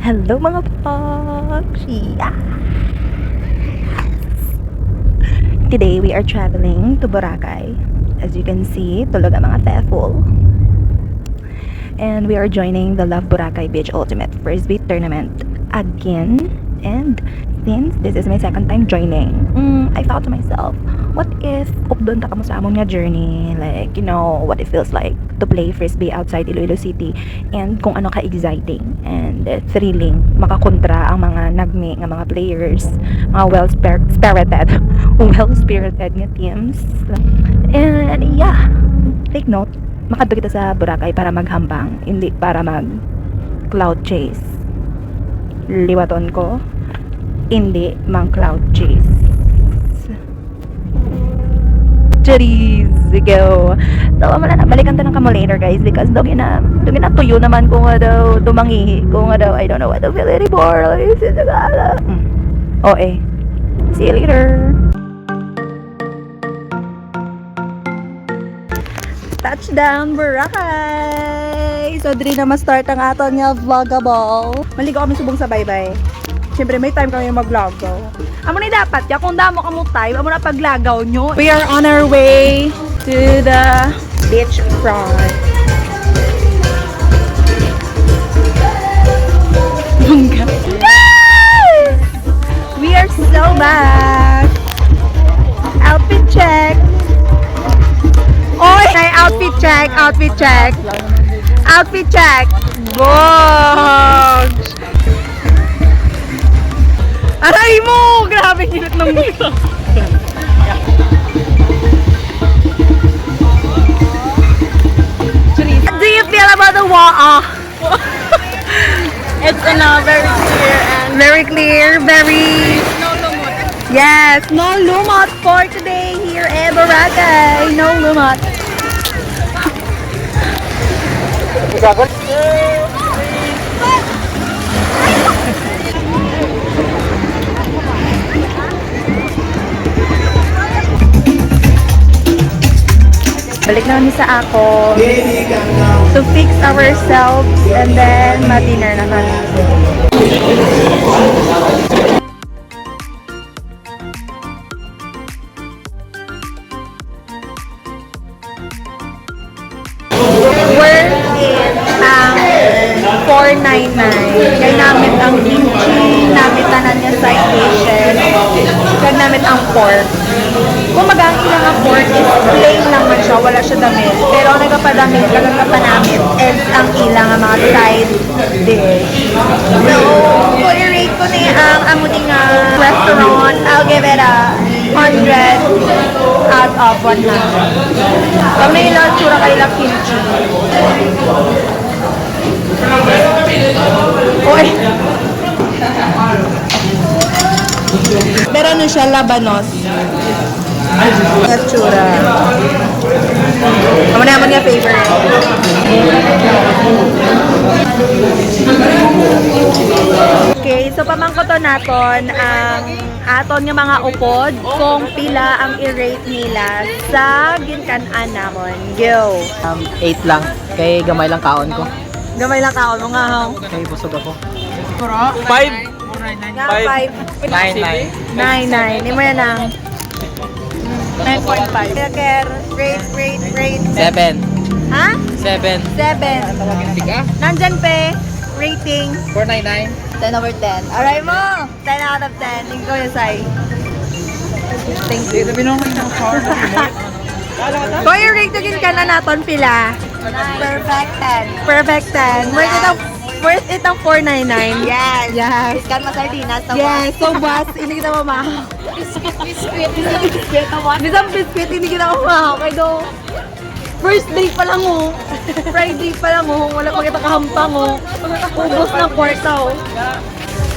Hello mga pogs! Yeah! Today we are traveling to Boracay. As you can see, tulog ang mga faithful. And we are joining the Love Boracay Beach Ultimate Frisbee Tournament again. And since this is my second time joining, I thought to myself, what if updon ta kamo sa amon nga journey? Like, you know, what it feels like to play Frisbee outside Iloilo City. And kung ano ka-exciting and thrilling makakontra ang mga nagmi nga mga players, mga well-spirited well-spirited nga teams. And yeah, take note, makadto kita sa Boracay para maghambang, hindi para mag cloud chase. Liwaton ko, hindi mang cloud chase. Charis, go. So, wala na, balikan ta ng kamo later guys because dogi na tuyo naman kung daw tumangihi, kung daw I don't know what to feel anymore. Okay. See you later. Touchdown Boracay! So, diri na ma-start ang aton nga vlogable. Maligo kami subong sa bye-bye. Siyempre, may time kami maglagaw. Amo na dapat, ya kung damo ka mo time, amo na paglagaw nyo. We are on our way to the beach front. Yes! We are so back! Outfit check! Oy! Outfit check! Outfit check! Outfit check! Bogs! Aray mo! Grabe kinit nung dito. What do you feel about the water? It's very clear, very no lumot. yes, no lumot for today here in Boracay. No lumot. Balik na kami sa ako to fix ourselves and then ma-dinner na kami. We're in 499. Kaya namin ang kimchi, namin tanan niya side dishes, kaya namin ang pork. Kumaga ang ilang ang pork is plain lang man siya, wala siya damit. Pero ang nagpapadamit, namin is ang ilang ang mga side dish. So, kung i-rate ko na ang amuting restaurant, I'll give it a 100 out of 100. Pag may ilang tsura kayo lang kimchi. Oy! Pero ano siya, labanos. Ang tsura. Ako naman nga favorite. Okay, so pamangkoto naton ang aton nga mga upod kung pila ang i-rate nila sa ginkanan namon. Go! 8 lang. Kay gamay lang kaon ko. Gamay lang kaon mo nga ho. Kay busog ako. 5. Nga 5. 9. 9. Hindi mo yan ang 9.5. Ker, rate. 7. Ha? 7. 7. Nandyan pe, rating 499. 10 over 10. Alright mo! 10 out of 10. Ikaw yung say. Thank you. Kung yung rating ka na naton pila? Perfect 10. Perfect 10. Worth it ang 499. Yes. Yes. Iskan mo sardinas. Yes. So, boss, hindi kita mamahaw. Bisang biscuit, hindi kita mamahaw. Kaya do, first day pa lang oh. Friday pa lang oh. Wala pa kita kahampang oh. Ubos ng kwarta oh.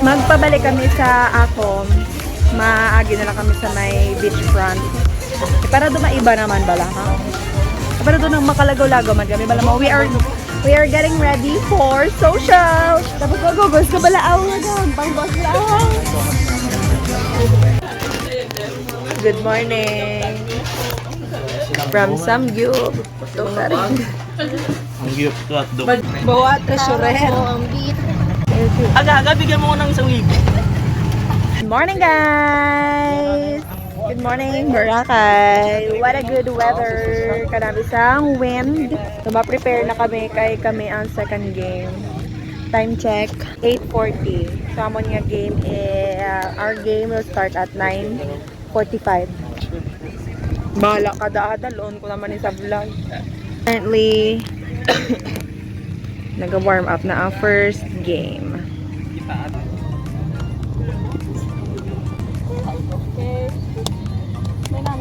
Magpabalik kami sa Acom. Maagi na lang kami sa may beachfront. Para doon maiba naman bala ha. Para doon ang makalagaw-lagaw man kami bala mo. We are getting ready for social. Tapos magugos ka balaaw nga doon. Pangbos lang. Good morning. From Samgyup. Ito na rin. Ang giyop to at do. Bawa treasurer. Ang beat. Aga-aga, bigyan mo ko ng 1,000. Good morning, guys! Good morning, Boracay! What a good weather! Kanabisang wind. So, ma-prepare na kami kami ang second game. Time check, 8:40. So, amon nga game, our game will start at 9:45. Bahala ka daada, loon ko naman sa vlog. Currently, nag-warm up na ang first game.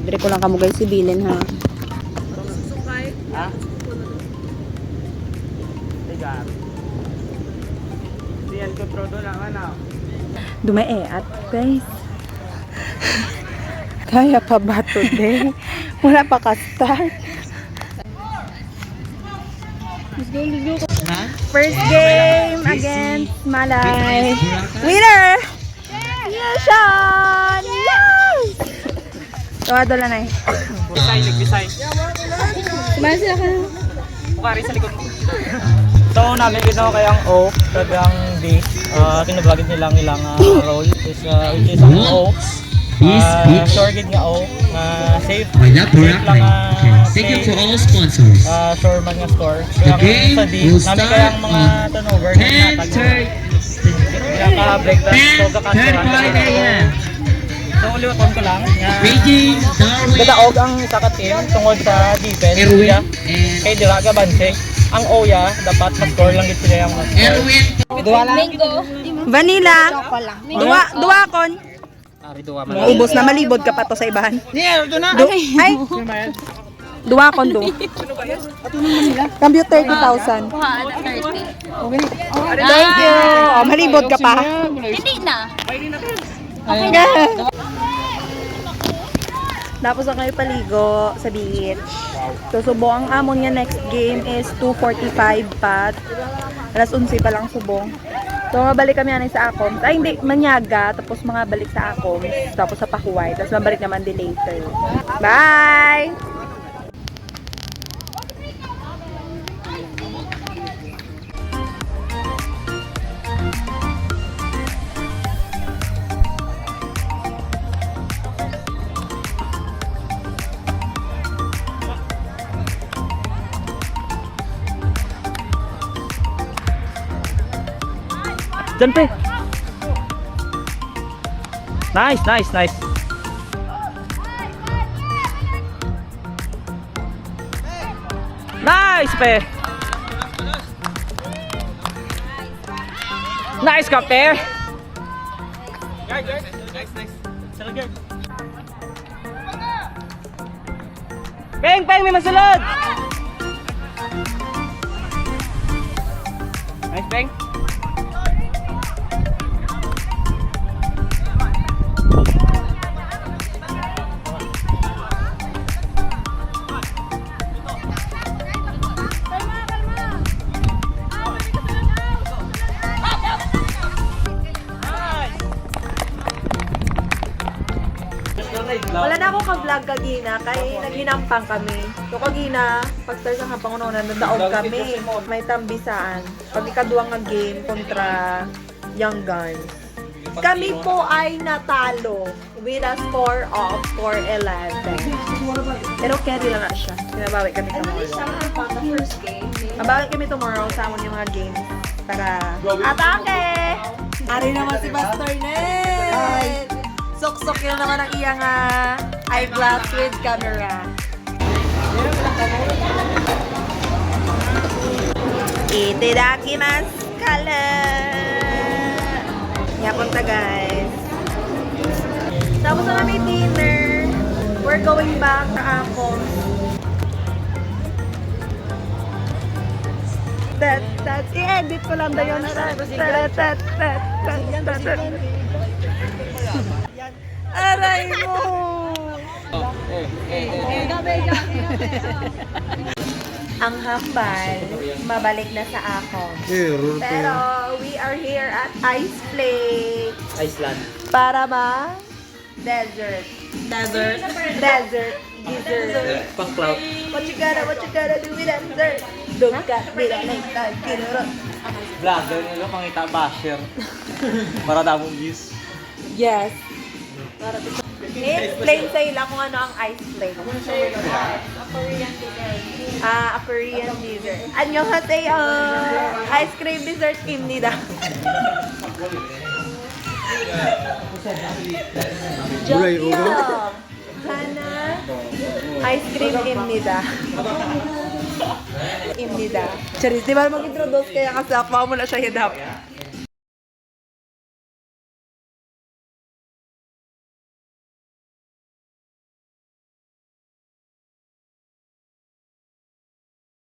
Dire ko lang kamo guys sibilin ha. Ha? Tigar. Diyan ko trodo na ano. Dumaeat, guys. Kaya pa ba today? Wala pa ka-start. Ha? First game against Malay. Winner! Yes, Sean! Yes! Tuwado lang na eh. Bisay, nagbisay. Kumain sila ka. Bukari sa likod. So, namin ginawa kayang O, kayang D. Tinabagin nilang ilang role. Which is ang O. Sure gid nga O. Safe. Safe lang Thank you for all sponsors. sure man nga score. Kaya game sa D, will namin start kayang mga on turnover na natag. Pinaka-break dance. So, 10:35 a.m. So, uliwaton ko lang. Beijing, Darwin, Gadaog ang isa ka team tungod sa defense. Erwin, Ya. and Kay Dira Gabanse. Ang Oya, dapat ma-score lang gid sila yung Erwin. Vanilla. Duwa kon. Ari duwa Ubos na malibod ka pa to sa ibahan. Niya, ito na. Ay! Duwa kon do. Cambio 30,000. Thank you. Oh, malibod ka pa. Hindi na. Tapos na kayo paligo sa beach. So, subo ang amon nga next game is 2:45 pa. Alas 11 pa lang subong. So, mabalik kami anay sa Acoms. Ay, hindi, Manyaga. Tapos mga balik sa Acoms. Tapos sa Pahuay. Tapos mabalik naman din later. Bye! Diyan pe. Nice, nice, nice. Nice pe. Nice ka pe. Nice, nice. Peng, peng, may masulod. Nice, peng. Wala na ako ka-vlog kagina kay naghinampang kami. So kagina, pag start sa hampang una, nadaog kami. May tambisaan. Pag ikaduwang nga game kontra Young Guns. Kami po ay natalo with a score of 4-11. Pero carry lang na siya. Pinabawi kami tomorrow. Mabawi kami tomorrow sa amon yung mga games para atake! Ari naman si Pastor Ned! Sok-sok yun naman ang iyang eyeglass with camera. Itadakimasu kala! Yapunta guys. Tapos na may dinner. We're going back to Acoms. I-edit ko lang daw yun. Aray mo! Ang hambal, mabalik na sa Acoms. Pero we are here at Ice Plate Iceland. para desert. Desert. Pang cloud. What you gotta do with that dessert? Don't got me that like that, kinurot. Vlogger nila, pangita basher. Para damong views. Yes. Explain sa ila kung ano ang ice play. A Korean dessert. 안녕하세요. Ice cream dessert 입니다. Joke. Hana. Ice cream 입니다. 입니다. Charis, di ba mag-introduce kaya kasi ako mo na siya hidap.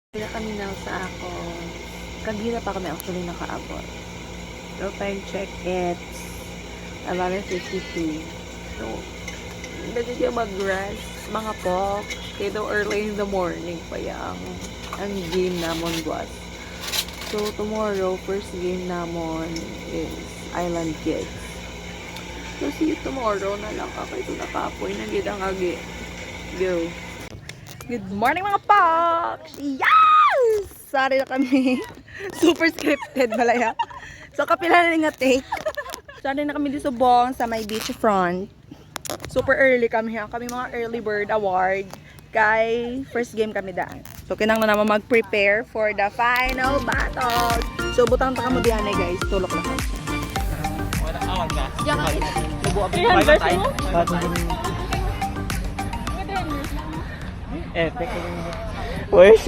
Kaya kami na sa ako. Kagila pa kami actually nakaabot. So, time check, it's 11:52. So, pwede siya mag-rest. Mga po, kaya daw early in the morning pa yung ang game namon was. So, tomorrow, first game namon is Island Kids. So, see you tomorrow na lang ka. Ito nakapoy na gidang agi. Go. Good morning mga Poks! Yes! Sorry na kami. Super scripted malaya. So kapila na nga take. Sorry na kami di subong sa may beach front. Super early kami ha. Kami mga early bird award. Kay first game kami daan. So kinang na naman mag-prepare for the final battle. So butang ta kamo diyan guys. Tulok na kami. Wala awan ka. Lubo abi. Epic. Wait.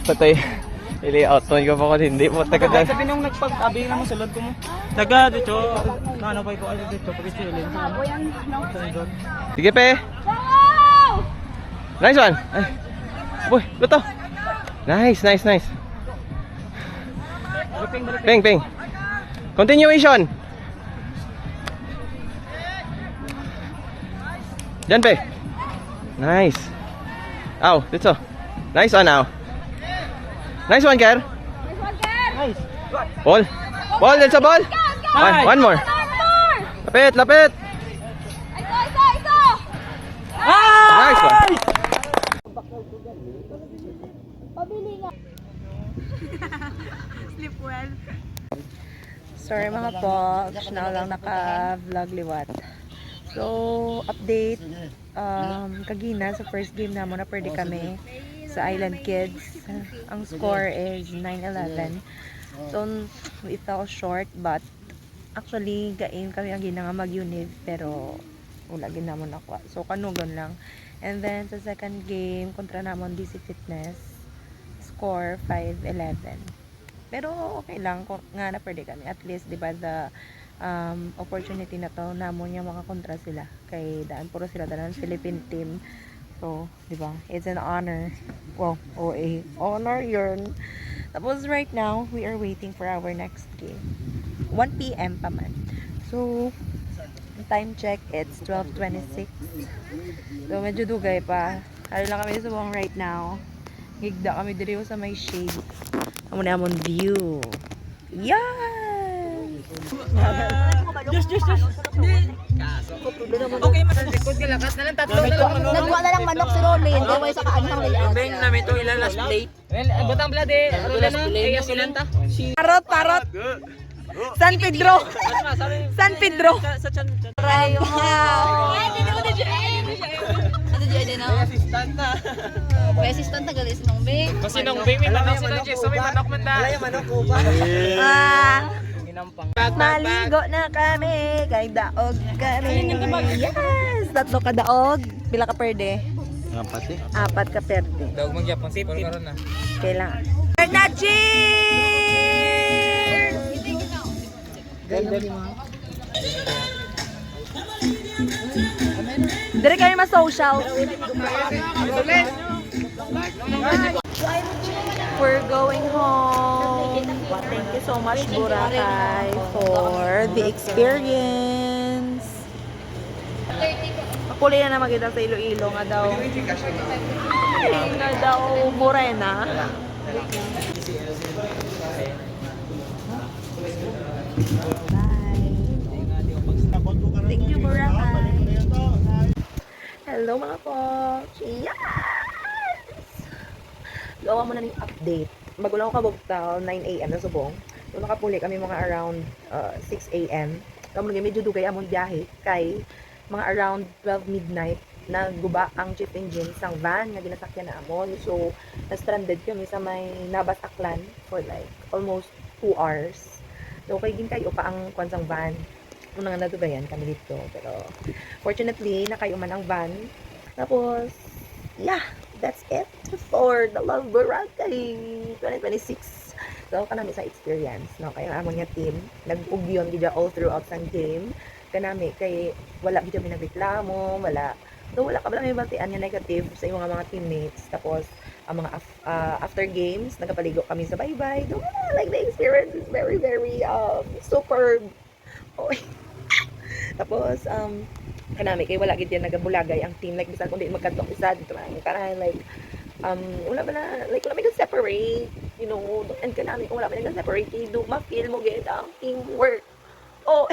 Patay. Ili-out mo ko pa hindi mo taga. Sabi nung nagpag-abi naman sa lod ko mo. Taga dito. Ano pa ko ano dito pag silin. Sige pe. Nice one. Ay. Boy, luto. Nice. Ping. Continuation. Diyan pe. Nice. Ow, dito. Nice one now. Nice one, Ker. Nice. Ball. There's a ball. One more. Lapit. Nice one. Sleep well. Sorry mga Poks, na lang naka-vlog liwat. So, update, kagina sa first game na na pwede kami sa Island Kids. Ang score is 9-11. So, it fell short, but actually, gain kami ang ginanga mag-univ, pero wala ginamon ako. So, kanugon lang. And then, sa second game, kontra namon DC Fitness, score 5-11. Pero okay lang, kung nga na pwede kami. At least, di ba, the opportunity na to namon yung mga kontra sila kay daan puro sila daan Philippine team, so di ba it's an honor, well OA honor yun. Tapos right now we are waiting for our next game 1 PM pa man, so time check it's 12:26, so medyo dugay pa. Ano lang kami subong right now, higda kami diri sa may shade amo na amon view. Just. Okay, masalikod ka lakas na lang tatlo na lang. Nagwa na lang manok si Rolin. Gaway sa kaanang layout. Beng namin to ilang last plate. Butang blade. Last plate. Ay silanta. Parot. San Pedro. Sa chan. Rayo. Ano dyan din ako? Assistant na. May assistant na galis nung Beng. Kasi nung Beng may manok sila Jess. So may manok man da. Wala yung manok ko ba? Maligo na kami, kay daog kami. Yes! 3 ka daog. Pila ka perde? 4 ka perde. Daog magyapon sa karon na. Kailangan. Na cheers! Dire kami ma-social. We're going home. Thank you so much, Boracay, for the experience. Kulay na makita sa Iloilo nga daw. Ay, nga daw morena. Bye. Thank you, Boracay. Hello mga po. Yes! gawa mo na ng update. Magulang ko kabugtaw, 9 a.m. na subong. So, nakapuli kami mga around 6 a.m. Kamu nga medyo dugay among biyahe kay mga around 12 midnight nagguba ang chief engine sang van nga ginasakyan na amon. So, na-stranded kami sa may Nabas Aklan for like almost 2 hours. So, kay gin kayo pa ang kwansang van. Una nga nadugayan kami dito. Pero, fortunately, nakayuman ang van. Tapos, yeah, that's it for the Love Boracay 2026. So, kanami sa experience, no? Kaya amon nga team, nag-ugyon gidya all throughout sang game. Kanami, kay wala gidya may nagreklamo, wala. So, wala ka ba lang may batian nga negative sa imong mga teammates. Tapos, ang mga after games, nagapaligo kami sa bye-bye. So, like, the experience is very, very superb. Oh. Tapos, kanami, kay wala gid yan nagabulagay ang team. Like, bisan kung di magkantong isa, dito man, karan, like, wala ba na, like, wala may separate, you know, and kanami, kung wala may separate, do ma-feel mo gid ang teamwork. Oh,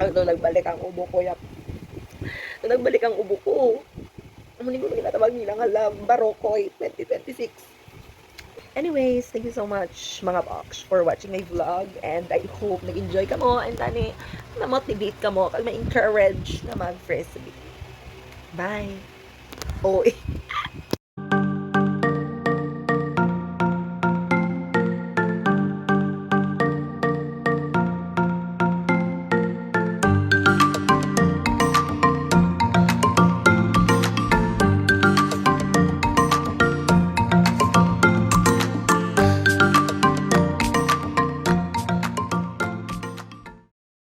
ito, nagbalik ang ubo ko, yap. So, nagbalik ang ubo ko. Hindi ko natatawag nila nga Love Barokoy 2026. Anyways, thank you so much mga box for watching my vlog, and I hope nag-enjoy ka mo and tani na-motivate ka mo kag ma-encourage na mag-frisbee. Bye! Oh,